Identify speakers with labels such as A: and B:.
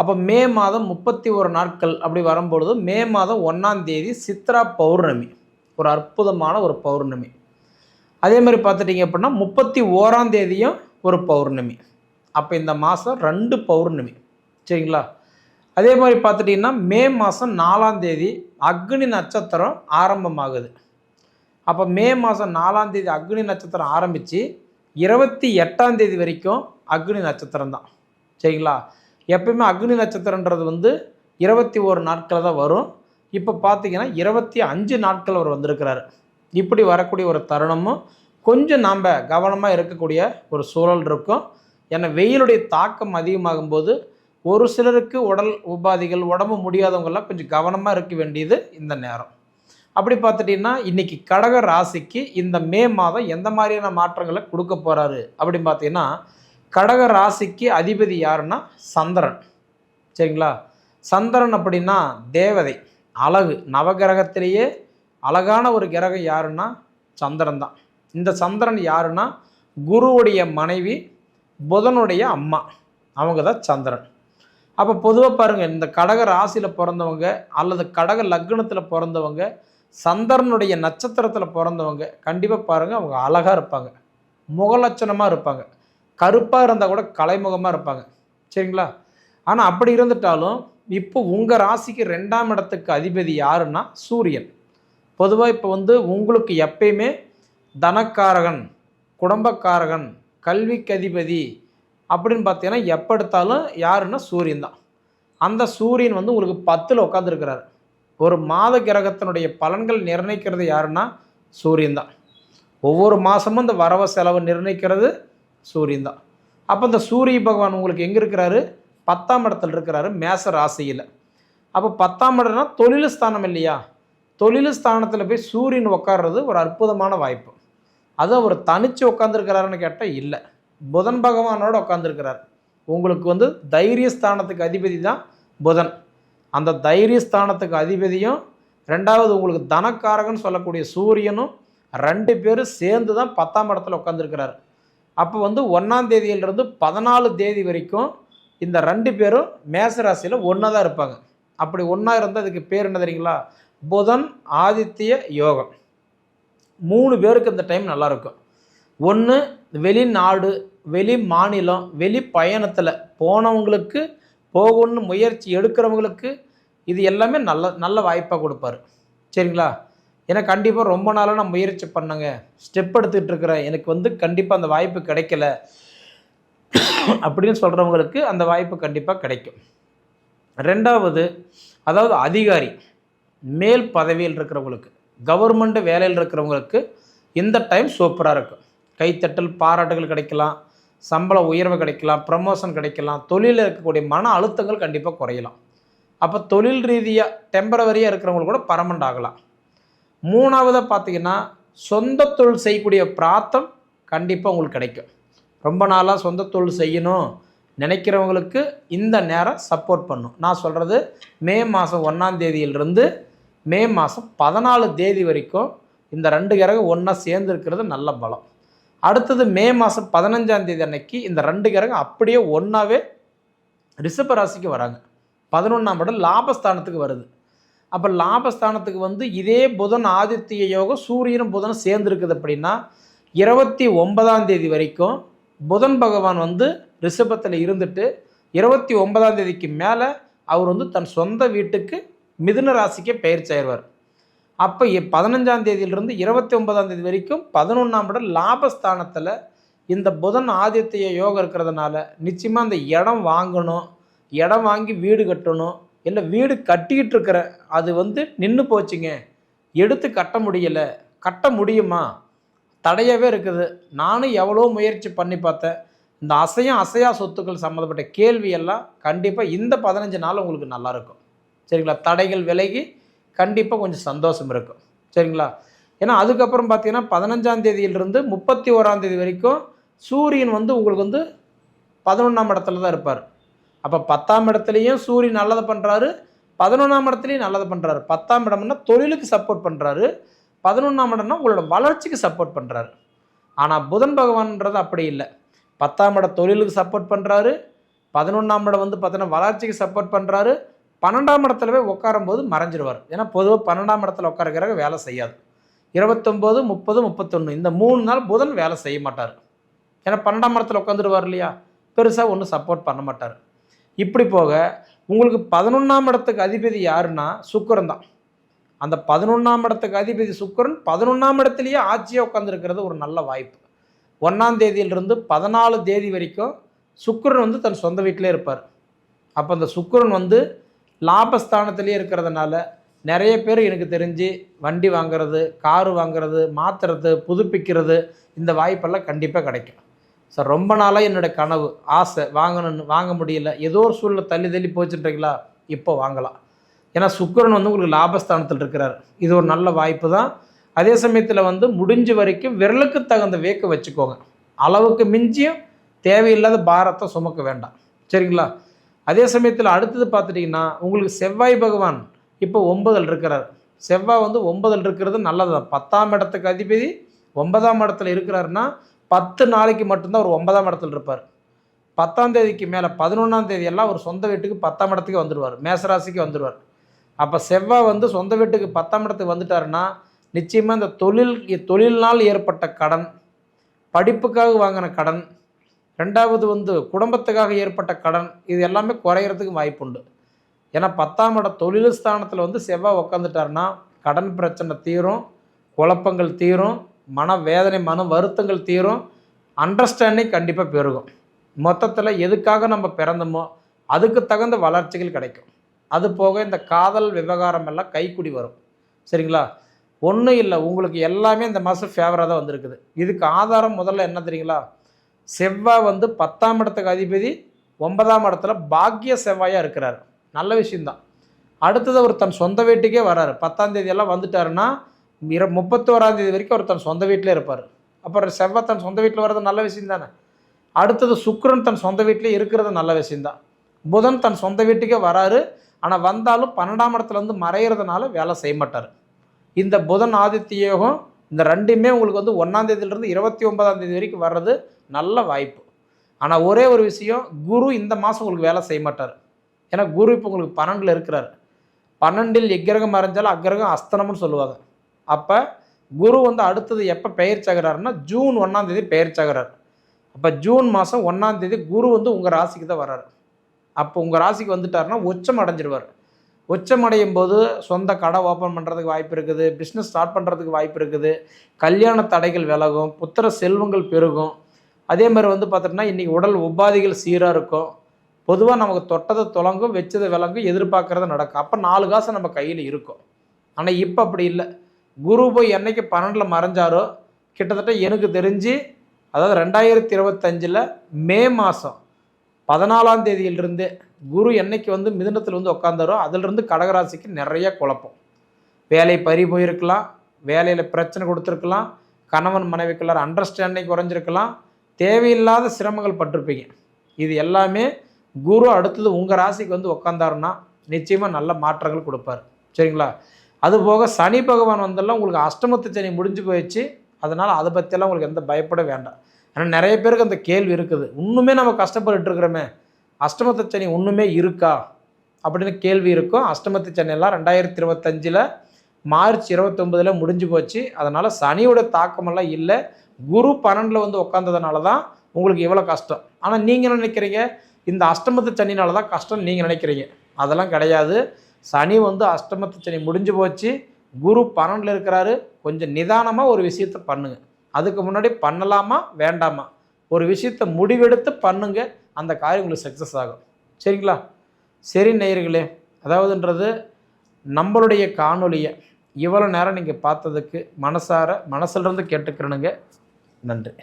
A: அப்போ மே மாதம் 31 நாட்கள் அப்படி வரும்பொழுது மே மாதம் 1ஆம் தேதி சித்ரா பௌர்ணமி. ஒரு அற்புதமான ஒரு பௌர்ணமி. அதே மாதிரி பார்த்துட்டிங்க அப்படின்னா 31ஆம் தேதியும் ஒரு பௌர்ணமி. அப்போ இந்த மாதம் 2 பௌர்ணமி. சரிங்களா? அதே மாதிரி பார்த்துட்டிங்கன்னா மே மாதம் 4ஆம் தேதி அக்னி நட்சத்திரம் ஆரம்பமாகுது. அப்போ மே மாதம் 4ஆம் தேதி அக்னி நட்சத்திரம் ஆரம்பித்து 28ஆம் தேதி வரைக்கும் அக்னி நட்சத்திரம் தான். சரிங்களா? எப்பயுமே அக்னி நட்சத்திரன்றது 21 நாட்கள் தான் வரும். இப்போ பார்த்தீங்கன்னா 25 நாட்கள் அவர் வந்திருக்கிறாரு. இப்படி வரக்கூடிய ஒரு தருணமும் கொஞ்சம் நாம் கவனமாக இருக்கக்கூடிய ஒரு சூழல் இருக்கும். ஏன்னா வெயிலுடைய தாக்கம் அதிகமாகும்போது ஒரு சிலருக்கு உடல் உபாதைகள், உடம்பு முடியாதவங்கெல்லாம் கொஞ்சம் கவனமாக இருக்க வேண்டியது இந்த நேரம். அப்படி பார்த்துட்டிங்கன்னா இன்றைக்கி கடக ராசிக்கு இந்த மே மாதம் எந்த மாதிரியான மாற்றங்களை கொடுக்க போகிறாரு அப்படின்னு பார்த்தீங்கன்னா, கடக ராசிக்கு அதிபதி யாருன்னா சந்திரன். சரிங்களா? சந்திரன் அப்படின்னா தேவதை, அழகு. நவகிரகத்திலேயே அழகான ஒரு கிரகம் யாருன்னா சந்திரன் தான். இந்த சந்திரன் யாருன்னா குருவுடைய மனைவி, புதனுடைய அம்மா, அவங்க தான் சந்திரன். அப்போ பொதுவாக பாருங்கள், இந்த கடக ராசியில் பிறந்தவங்க அல்லது கடக லக்னத்தில் பிறந்தவங்க, சந்திரனுடைய நட்சத்திரத்தில் பிறந்தவங்க கண்டிப்பாக பாருங்கள் அவங்க அழகாக இருப்பாங்க, முகலட்சணமாக இருப்பாங்க, கருப்பாக இருந்தால் கூட கலைமுகமாக இருப்பாங்க. சரிங்களா? ஆனால் அப்படி இருந்துட்டாலும் இப்போ உங்கள் ராசிக்கு 2ஆம் இடத்துக்கு அதிபதி யாருன்னா சூரியன். பொதுவாக இப்போ உங்களுக்கு எப்பயுமே தனக்காரகன், குடும்பக்காரகன், கல்விக்கு அதிபதி அப்படின்னு பார்த்தீங்கன்னா எப்போ எடுத்தாலும் யாருன்னா சூரியன் தான். அந்த சூரியன் உங்களுக்கு 10ல் உட்காந்துருக்கிறார். ஒரு மாத கிரகத்தினுடைய பலன்கள் நிர்ணயிக்கிறது யாருன்னா சூரியன் தான். ஒவ்வொரு மாதமும் இந்த வரவு செலவு நிர்ணயிக்கிறது சூரியன் தான். அப்போ இந்த சூரிய பகவான் உங்களுக்கு எங்கே இருக்கிறாரு? 10ஆம் இடத்துல இருக்கிறாரு, மேச ராசியில். அப்போ 10ஆம் இடம்னா தொழில் ஸ்தானம் இல்லையா? தொழில் ஸ்தானத்தில் போய் சூரியன் உட்கார்றது ஒரு அற்புதமான வாய்ப்பு. அதுவும் அவர் தனித்து உட்காந்துருக்கிறாருன்னு கேட்டால் இல்லை, புதன் பகவானோடு உட்காந்துருக்கிறார். உங்களுக்கு தைரிய ஸ்தானத்துக்கு அதிபதி தான் புதன். அந்த தைரிய ஸ்தானத்துக்கு அதிபதியும் 2வது உங்களுக்கு தனக்காரகன்னு சொல்லக்கூடிய சூரியனும் 2 பேரும் சேர்ந்து தான் 10ஆம் இடத்துல உட்காந்துருக்கிறார். அப்போ 1ஆம் தேதியிலிருந்து 14 தேதி வரைக்கும் இந்த 2 பேரும் மேசராசியில் ஒன்றா தான் இருப்பாங்க. அப்படி ஒன்றா இருந்தால் அதுக்கு பேர் என்ன தெரியுங்களா? புதன் ஆதித்ய யோகம். 3 பேருக்கு இந்த டைம் நல்லாயிருக்கும். ஒன்று வெளிநாடு, வெளி மாநிலம், வெளி பயணத்தில் போனவங்களுக்கு, போகணுன்னு முயற்சி எடுக்கிறவங்களுக்கு இது எல்லாமே நல்ல வாய்ப்பாக கொடுப்பாரு. சரிங்களா? ஏன்னா கண்டிப்பாக ரொம்ப நாளாக நான் முயற்சி பண்ணேங்க, ஸ்டெப் எடுத்துகிட்டு இருக்கிறேன், எனக்கு கண்டிப்பாக அந்த வாய்ப்பு கிடைக்கல அப்படின்னு சொல்கிறவங்களுக்கு அந்த வாய்ப்பு கண்டிப்பாக கிடைக்கும். 2வது அதாவது அதிகாரி, மேல் பதவியில் இருக்கிறவங்களுக்கு, கவர்மெண்ட் வேலையில் இருக்கிறவங்களுக்கு இந்த டைம் சூப்பராக இருக்கும். கைத்தட்டல், பாராட்டுகள் கிடைக்கலாம், சம்பள உயர்வு கிடைக்கலாம், ப்ரமோஷன் கிடைக்கலாம், தொழிலில் இருக்கக்கூடிய மன அழுத்தங்கள் கண்டிப்பாக குறையலாம். அப்போ தொழில் ரீதியாக டெம்பரவரியாக இருக்கிறவங்களுக்கு கூட பர்மனெண்ட் ஆகலாம். 3வதாக பார்த்தீங்கன்னா சொந்த தொழில் செய்யக்கூடிய பிராத்தம் கண்டிப்பாக உங்களுக்கு கிடைக்கும். ரொம்ப நாளாக சொந்த தொழில் செய்யணும் நினைக்கிறவங்களுக்கு இந்த நேரம் சப்போர்ட் பண்ணும். நான் சொல்கிறது மே மாதம் 1ஆம் தேதியிலிருந்து மே மாதம் 14 தேதி வரைக்கும் இந்த 2 கிரகம் ஒன்றா சேர்ந்து இருக்கிறது நல்ல பலம். அடுத்தது மே மாதம் 15ஆம் தேதி அன்னைக்கு இந்த 2 கிரகம் அப்படியே ஒன்றாவே ரிஷப ராசிக்கு வராங்க. 11ஆம் இடம் லாபஸ்தானத்துக்கு வருது. அப்போ லாபஸ்தானத்துக்கு இதே புதன் ஆதித்ய யோகம் சூரியனும் புதனும் சேர்ந்துருக்குது. அப்படின்னா 29ஆம் தேதி வரைக்கும் புதன் பகவான் ரிஷபத்தில் இருந்துட்டு 29ஆம் தேதிக்கு மேலே அவர் தன் சொந்த வீட்டுக்கு மிதுன ராசிக்கே பெயர்ச்சாயிருவார். அப்போ 15ஆம் தேதியிலிருந்து 29ஆம் தேதி வரைக்கும் 11ஆம் இடம் லாபஸ்தானத்தில் இந்த புதன் ஆதித்ய யோகம் இருக்கிறதுனால நிச்சயமாக அந்த இடம் வாங்கணும், இடம் வாங்கி வீடு கட்டணும், இல்லை வீடு கட்டிக்கிட்டு இருக்கிற அது நின்று போச்சுங்க, எடுத்து கட்ட முடியலை, கட்ட முடியுமா, தடையாகவே இருக்குது, நானும் எவ்வளோ முயற்சி பண்ணி பார்த்தேன், இந்த அசையா சொத்துக்கள் சம்மந்தப்பட்ட கேள்வியெல்லாம் கண்டிப்பாக இந்த 15 நாள் உங்களுக்கு நல்லாயிருக்கும். சரிங்களா? தடைகள் விலகி கண்டிப்பாக கொஞ்சம் சந்தோஷம் இருக்கும். சரிங்களா? ஏன்னா அதுக்கப்புறம் பார்த்தீங்கன்னா 15ஆம் தேதியிலிருந்து 31ஆம் தேதி வரைக்கும் சூரியன் உங்களுக்கு 11ஆம் இடத்துல தான் இருப்பார். அப்போ 10ஆம் இடத்துலையும் சூரியன் நல்லதை பண்ணுறாரு, 11ஆம் இடத்துலையும் நல்லதை பண்ணுறாரு. 10ஆம் இடம்னா தொழிலுக்கு சப்போர்ட் பண்ணுறாரு, 11ஆம் இடம்னா உங்களோட வளர்ச்சிக்கு சப்போர்ட் பண்ணுறாரு. ஆனால் புதன் பகவான்ன்றது அப்படி இல்லை. 10ஆம் இடம் தொழிலுக்கு சப்போர்ட் பண்ணுறாரு, 11ஆம் இடம் வந்து பார்த்தீங்கன்னா வளர்ச்சிக்கு சப்போர்ட் பண்ணுறாரு. 12ஆம் இடத்துல போய் உட்காரும்போது மறைஞ்சிருவார். ஏன்னா பொதுவாக 12ஆம் இடத்துல உட்காருக்கிறவங்க வேலை செய்யாது. 29, 30, 31 இந்த 3 நாள் புதன் வேலை செய்ய மாட்டார். ஏன்னா 12ஆம் இடத்துல உட்காந்துருவார் இல்லையா, பெருசாக ஒன்றும் சப்போர்ட் பண்ண மாட்டார். இப்படி போக உங்களுக்கு 11ஆம் இடத்துக்கு அதிபதி யாருன்னா சுக்கிரன் தான். அந்த 11ஆம் இடத்துக்கு அதிபதி சுக்கிரன் 11ஆம் இடத்துலையே ஆட்சியாக உட்காந்துருக்கிறது ஒரு நல்ல வாய்ப்பு. 1ஆம் தேதியிலிருந்து 14 தேதி வரைக்கும் சுக்கிரன் வந்து தன் சொந்த வீட்டிலே இருப்பார். அப்போ அந்த சுக்கிரன் வந்து லாபஸ்தானத்திலே இருக்கிறதுனால நிறைய பேர் எனக்கு தெரிஞ்சு வண்டி வாங்குறது, காரு வாங்குறது, மாற்றுறது, புதுப்பிக்கிறது இந்த வாய்ப்பெல்லாம் கண்டிப்பாக கிடைக்கும். சார் ரொம்ப நாளாக என்னோடய கனவு, ஆசை வாங்கணும்னு வாங்க முடியல, ஏதோ ஒரு சூழ்நிலை தள்ளி தள்ளி போச்சுன்றீங்களா, இப்போ வாங்கலாம். ஏன்னா சுக்கிரன் வந்து உங்களுக்கு லாபஸ்தானத்தில் இருக்கிறார். இது ஒரு நல்ல வாய்ப்பு தான். அதே சமயத்தில் வந்து முடிஞ்ச வரைக்கும் விரலுக்கு தகுந்த வேக்க வச்சுக்கோங்க. அளவுக்கு மிஞ்சியும் தேவையில்லாத பாரத்தை சுமக்க வேண்டாம். சரிங்களா? அதே சமயத்தில் அடுத்தது பார்த்துட்டிங்கன்னா உங்களுக்கு செவ்வாய் பகவான் இப்போ 9ல் இருக்கிறார். செவ்வாய் வந்து 9ல் இருக்கிறது நல்லது தான். 10ஆம் இடத்துக்கு அதிபதி 9ஆம் இடத்துல இருக்கிறாருன்னா 10 நாளைக்கு மட்டும்தான் ஒரு 9ஆம் இடத்துல இருப்பார். 10ஆம் தேதிக்கு மேலே 11ஆம் தேதி எல்லாம் ஒரு சொந்த வீட்டுக்கு 10ஆம் இடத்துக்கு வந்துடுவார். மேசராசிக்கு வந்துடுவார். அப்போ செவ்வாய் வந்து சொந்த வீட்டுக்கு 10ஆம் இடத்துக்கு வந்துட்டாருன்னா நிச்சயமாக இந்த தொழில்னால் ஏற்பட்ட கடன், படிப்புக்காக வாங்கின கடன், ரெண்டாவது வந்து குடும்பத்துக்காக ஏற்பட்ட கடன், இது எல்லாமே குறையிறதுக்கு வாய்ப்புண்டு. ஏன்னா 10ஆம் இடம் தொழில் ஸ்தானத்தில் வந்து செவ்வாய் உட்காந்துட்டாருன்னா கடன் பிரச்சனை தீரும், குழப்பங்கள் தீரும், மன வேதனை, மன வருத்தங்கள் தீரும், அண்டர்ஸ்டாண்டிங் கண்டிப்பாக பெருகும். மொத்தத்தில் எதுக்காக நம்ம பிறந்தோமோ அதுக்கு தகுந்த வளர்ச்சிகள் கிடைக்கும். அது போக இந்த காதல் விவகாரம் எல்லாம் கைக்குடி வரும். சரிங்களா? ஒன்றும் இல்லை, உங்களுக்கு எல்லாமே இந்த மாதம் ஃபேவராக தான் வந்திருக்குது. இதுக்கு ஆதாரம் முதல்ல என்ன தெரியுங்களா? செவ்வாய் வந்து 10ஆம் இடத்துக்கு அதிபதி 9ஆம் இடத்துல பாக்கிய செவ்வாயாக இருக்கிறார். நல்ல விஷயந்தான். அடுத்தது அவர் தன் சொந்த வீட்டுக்கே வராரு. 10ஆம் தேதியெல்லாம் வந்துட்டாருன்னா 31ஆம் தேதி வரைக்கும் அவர் தன் சொந்த வீட்டிலே இருப்பார். அப்புறம் செவ்வாய் தன் சொந்த வீட்டில் வர்றது நல்ல விஷயம் தானே. அடுத்தது சுக்கிரன் தன் சொந்த வீட்டிலே இருக்கிறது நல்ல விஷயந்தான். புதன் தன் சொந்த வீட்டுக்கே வராரு. ஆனால் வந்தாலும் 12ஆம் இடத்துல வந்து மறைகிறதுனால வேலை செய்ய மாட்டார். இந்த புதன் ஆதித்ய யோகம் இந்த ரெண்டுமே உங்களுக்கு வந்து 1ஆம் தேதியிலிருந்து 29ஆம் தேதி வரைக்கும் வர்றது நல்ல வாய்ப்பு. ஆனால் ஒரே ஒரு விஷயம், குரு இந்த மாதம் உங்களுக்கு வேலை செய்ய மாட்டார். ஏன்னா குரு இப்போ உங்களுக்கு 12ல் இருக்கிறார். 12ல் எக்கிரகம் மறைஞ்சாலும் அக்கிரகம் அஸ்தனம்னு சொல்லுவாங்க. அப்போ குரு வந்து அடுத்தது எப்போ பெயர்ச்சாகிறாருன்னா ஜூன் 1ஆம் தேதி பெயர்ச்சாகிறார். அப்போ ஜூன் மாதம் 1ஆம் தேதி குரு வந்து உங்கள் ராசிக்கு தான் வர்றாரு. அப்போ உங்கள் ராசிக்கு வந்துட்டாருன்னா உச்சம் அடைஞ்சிடுவார். உச்சம் அடையும் போது சொந்த கடை ஓப்பன் பண்ணுறதுக்கு வாய்ப்பு இருக்குது, பிஸ்னஸ் ஸ்டார்ட் பண்ணுறதுக்கு வாய்ப்பு இருக்குது, கல்யாண தடைகள் விலகும், புத்திர செல்வங்கள் பெருகும். அதே மாதிரி வந்து பார்த்திங்கன்னா இன்றைக்கி உடல் உபாதிகள் சீராக இருக்கும். பொதுவாக நமக்கு தொட்டதை துலங்கும், வச்சதை விலங்கும், எதிர்பார்க்குறது நடக்கும். அப்போ 4 காசு நம்ம கையில் இருக்கும். ஆனால் இப்போ அப்படி இல்லை. குரு போய் என்னைக்கு 12ல் மறைஞ்சாரோ கிட்டத்தட்ட எனக்கு தெரிஞ்சு, அதாவது 2025 மே மாதம் 14ஆம் தேதியிலிருந்து குரு என்னைக்கு வந்து மிதுனத்தில் வந்து உட்காந்தாரோ அதிலிருந்து கடகராசிக்கு நிறைய குழப்பம். வேலை பறி போயிருக்கலாம், வேலையில் பிரச்சனை கொடுத்துருக்கலாம், கணவன் மனைவிக்குள்ளார அண்டர்ஸ்டாண்டிங் குறைஞ்சிருக்கலாம், தேவையில்லாத சிரமங்கள் பட்டிருப்பீங்க. இது எல்லாமே குரு அடுத்தது உங்கள் ராசிக்கு வந்து உட்காந்தாருன்னா நிச்சயமாக நல்ல மாற்றங்கள் கொடுப்பார். சரிங்களா? அதுபோக சனி பகவான் வந்தெல்லாம் உங்களுக்கு அஷ்டமத்து சனி முடிஞ்சு போயிடுச்சு. அதனால் அதை பற்றியெல்லாம் உங்களுக்கு எந்த பயப்பட வேண்டாம். ஆனால் நிறைய பேருக்கு அந்த கேள்வி இருக்குது, இன்னுமே நம்ம கஷ்டப்பட்டு இருக்கிறோமே, அஷ்டமத்து சனி இன்னுமே இருக்கா அப்படின்னு கேள்வி இருக்கும். அஷ்டமத்து சனியெல்லாம் 2025 மார்ச் 29 முடிஞ்சு போச்சு. அதனால் சனியோட தாக்கமெல்லாம் இல்லை. குரு 12ல் வந்து உட்காந்ததுனால தான் உங்களுக்கு இவ்வளோ கஷ்டம். ஆனால் நீங்கள் என்ன நினைக்கிறீங்க, இந்த அஷ்டமத்து சனினால தான் கஷ்டம் நீங்கள் நினைக்கிறீங்க. அதெல்லாம் கிடையாது. சனி வந்து அஷ்டமத்து சனி முடிஞ்சு போச்சு, குரு 12ல் இருக்கிறாரு. கொஞ்சம் நிதானமாக ஒரு விஷயத்தை பண்ணுங்கள். அதுக்கு முன்னாடி பண்ணலாமா வேண்டாமா ஒரு விஷயத்தை முடிவெடுத்து பண்ணுங்க, அந்த காரியம் உங்களுக்கு சக்ஸஸ் ஆகும். சரிங்களா? சரி நேயர்களே, அதாவதுன்றது நம்மளுடைய காணொலியை இவ்வளோ நேரம் நீங்கள் பார்த்ததுக்கு மனசிலிருந்து கேட்டுக்கிறனுங்க. நன்றி.